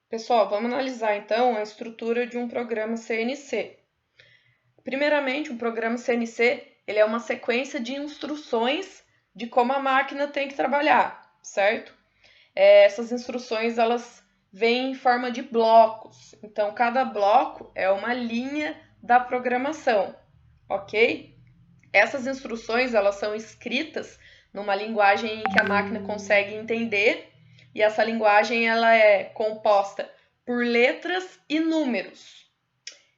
Pessoal, vamos analisar então a estrutura de um programa CNC. Primeiramente, um programa CNC ele é uma sequência de instruções de como a máquina tem que trabalhar, certo? Essas instruções elas vêm em forma de blocos. Então, cada bloco é uma linha da programação, ok? Essas instruções elas são escritas numa linguagem que a máquina consegue entender, e essa linguagem ela é composta por letras e números.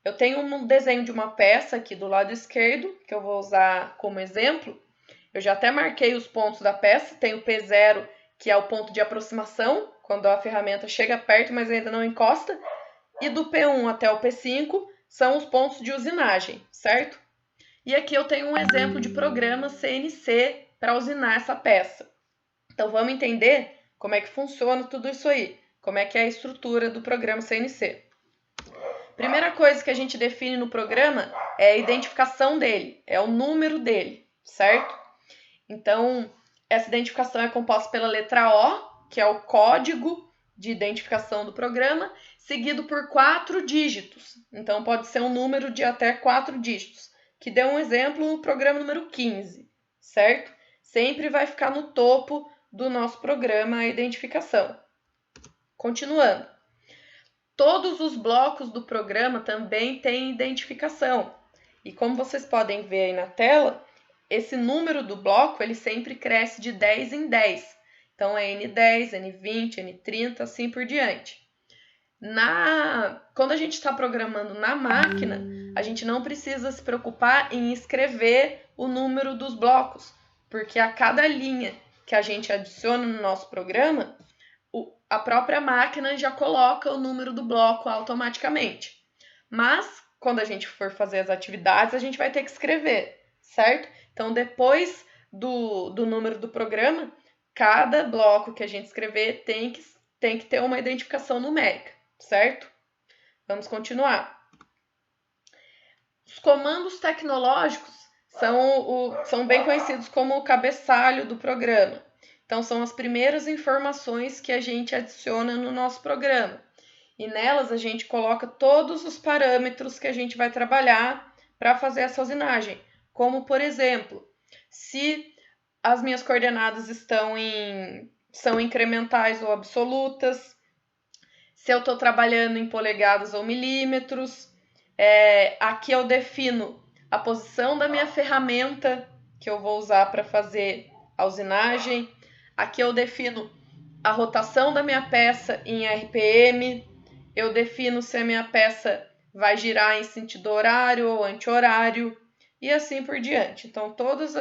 Eu tenho um desenho de uma peça aqui do lado esquerdo, que eu vou usar como exemplo. Eu já até marquei os pontos da peça, tem o P0, que é o ponto de aproximação, quando a ferramenta chega perto, mas ainda não encosta, e do P1 até o P5 são os pontos de usinagem, certo? E aqui eu tenho um exemplo de programa CNC para usinar essa peça. Então vamos entender como é que funciona tudo isso aí, como é que é a estrutura do programa CNC. Primeira coisa que a gente define no programa é a identificação dele, é o número dele, certo? Então, essa identificação é composta pela letra O, que é o código de identificação do programa, seguido por 4 dígitos. Então, pode ser um número de até 4 dígitos, que deu um exemplo no programa número 15, certo? Sempre vai ficar no topo do nosso programa a identificação. Continuando. Todos os blocos do programa também têm identificação. E como vocês podem ver aí na tela, esse número do bloco ele sempre cresce de 10 em 10. Então é N10, N20, N30, assim por diante. Quando a gente está programando na máquina, a gente não precisa se preocupar em escrever o número dos blocos, porque a cada linha que a gente adiciona no nosso programa, a própria máquina já coloca o número do bloco automaticamente. Mas, quando a gente for fazer as atividades, a gente vai ter que escrever, certo? Então, depois do número do programa, cada bloco que a gente escrever tem que ter uma identificação numérica, certo? Vamos continuar. Os comandos tecnológicos são bem conhecidos como o cabeçalho do programa. Então, são as primeiras informações que a gente adiciona no nosso programa. E nelas a gente coloca todos os parâmetros que a gente vai trabalhar para fazer essa usinagem. Como, por exemplo, se as minhas coordenadas são incrementais ou absolutas, se eu estou trabalhando em polegadas ou milímetros. Aqui eu defino a posição da minha ferramenta que eu vou usar para fazer a usinagem. Aqui eu defino a rotação da minha peça em RPM. Eu defino se a minha peça vai girar em sentido horário ou anti-horário e assim por diante. Então, todos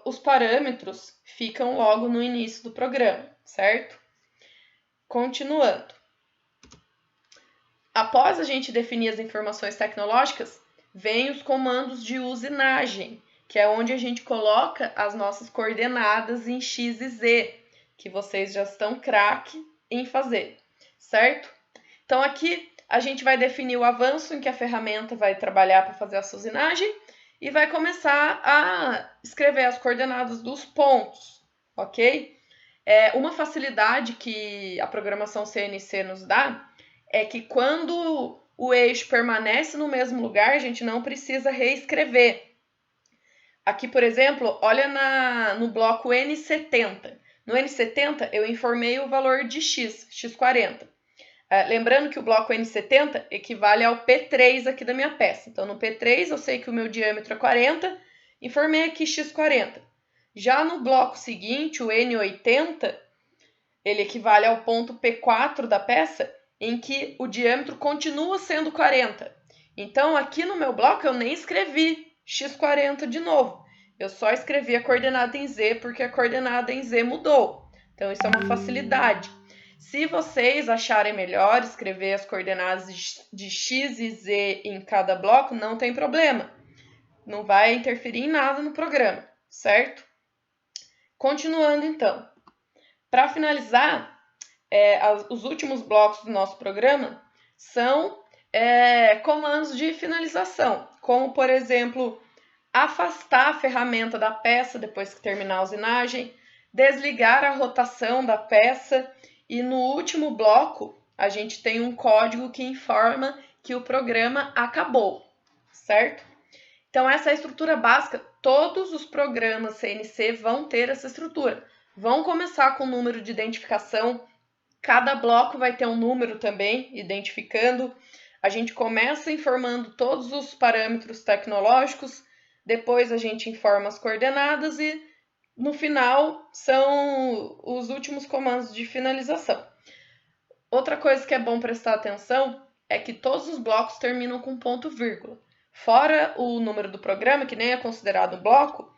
os parâmetros ficam logo no início do programa, certo? Continuando. Após a gente definir as informações tecnológicas, vem os comandos de usinagem, que é onde a gente coloca as nossas coordenadas em X e Z, que vocês já estão craque em fazer, certo? Então aqui a gente vai definir o avanço em que a ferramenta vai trabalhar para fazer essa usinagem e vai começar a escrever as coordenadas dos pontos, ok? Uma facilidade que a programação CNC nos dá é que quando o eixo permanece no mesmo lugar, a gente não precisa reescrever. Aqui, por exemplo, olha no bloco N70. No N70, eu informei o valor de X, X40. Lembrando que o bloco N70 equivale ao P3 aqui da minha peça. Então, no P3, eu sei que o meu diâmetro é 40, informei aqui X40. Já no bloco seguinte, o N80, ele equivale ao ponto P4 da peça, em que o diâmetro continua sendo 40. Então, aqui no meu bloco, eu nem escrevi X40 de novo. Eu só escrevi a coordenada em Z, porque a coordenada em Z mudou. Então, isso é uma facilidade. Se vocês acharem melhor escrever as coordenadas de X e Z em cada bloco, não tem problema. Não vai interferir em nada no programa, certo? Continuando, então. Para finalizar, os últimos blocos do nosso programa são comandos de finalização, como, por exemplo, afastar a ferramenta da peça depois que terminar a usinagem, desligar a rotação da peça e no último bloco a gente tem um código que informa que o programa acabou, certo? Então essa é a estrutura básica, todos os programas CNC vão ter essa estrutura. Vão começar com o número de identificação, cada bloco vai ter um número também, identificando. A gente começa informando todos os parâmetros tecnológicos, depois a gente informa as coordenadas e no final são os últimos comandos de finalização. Outra coisa que é bom prestar atenção é que todos os blocos terminam com ponto vírgula. Fora o número do programa, que nem é considerado um bloco,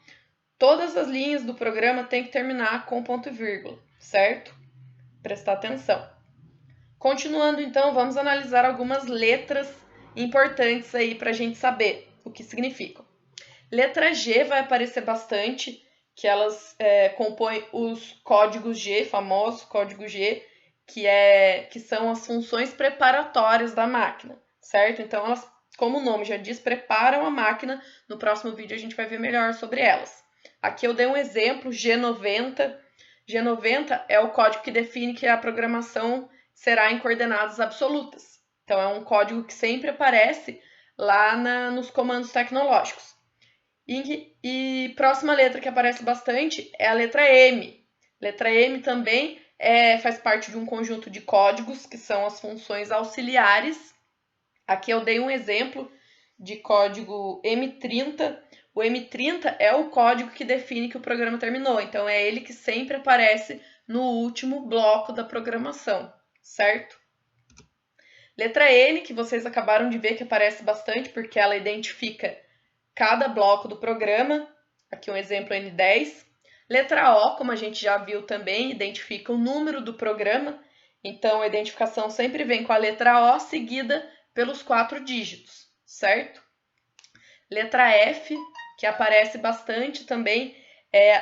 todas as linhas do programa têm que terminar com ponto vírgula, certo? Prestar atenção. Continuando, então, vamos analisar algumas letras importantes aí para a gente saber o que significam. Letra G vai aparecer bastante, que elas compõem os códigos G, famoso código G, que são as funções preparatórias da máquina, certo? Então, elas, como o nome já diz, preparam a máquina. No próximo vídeo a gente vai ver melhor sobre elas. Aqui eu dei um exemplo, G90. G90 é o código que define que a programação será em coordenadas absolutas. Então, é um código que sempre aparece lá nos comandos tecnológicos. E próxima letra que aparece bastante é a letra M. Letra M também faz parte de um conjunto de códigos, que são as funções auxiliares. Aqui eu dei um exemplo de código M30. O M30 é o código que define que o programa terminou, então é ele que sempre aparece no último bloco da programação, certo? Letra N, que vocês acabaram de ver que aparece bastante, porque ela identifica cada bloco do programa. Aqui um exemplo N10. Letra O, como a gente já viu também, identifica o número do programa. Então, a identificação sempre vem com a letra O seguida pelos 4 dígitos, certo? Letra F, que aparece bastante também,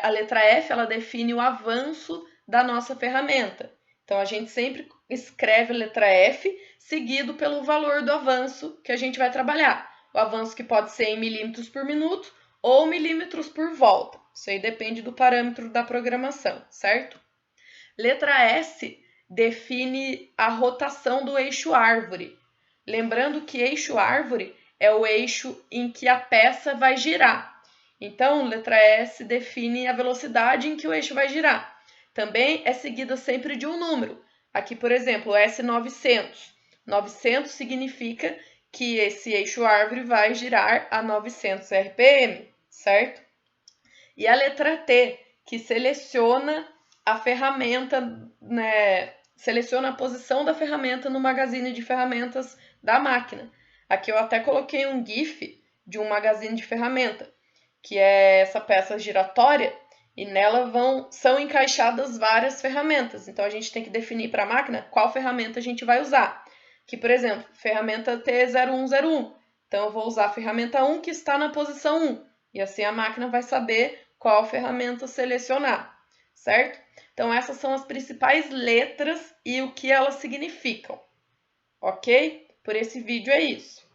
a letra F, ela define o avanço da nossa ferramenta. Então, a gente sempre escreve a letra F seguido pelo valor do avanço que a gente vai trabalhar. O avanço que pode ser em milímetros por minuto ou milímetros por volta. Isso aí depende do parâmetro da programação, certo? Letra S define a rotação do eixo árvore. Lembrando que eixo árvore é o eixo em que a peça vai girar. Então, letra S define a velocidade em que o eixo vai girar. Também é seguida sempre de um número. Aqui, por exemplo, S900. 900 significa que esse eixo árvore vai girar a 900 RPM, certo? E a letra T, que seleciona a ferramenta, né, seleciona a posição da ferramenta no magazine de ferramentas da máquina. Aqui eu até coloquei um GIF de um magazine de ferramenta, que é essa peça giratória, e nela são encaixadas várias ferramentas. Então, a gente tem que definir para a máquina qual ferramenta a gente vai usar. Aqui, por exemplo, ferramenta T0101. Então, eu vou usar a ferramenta 1 que está na posição 1. E assim a máquina vai saber qual ferramenta selecionar, certo? Então, essas são as principais letras e o que elas significam, ok? Por esse vídeo é isso.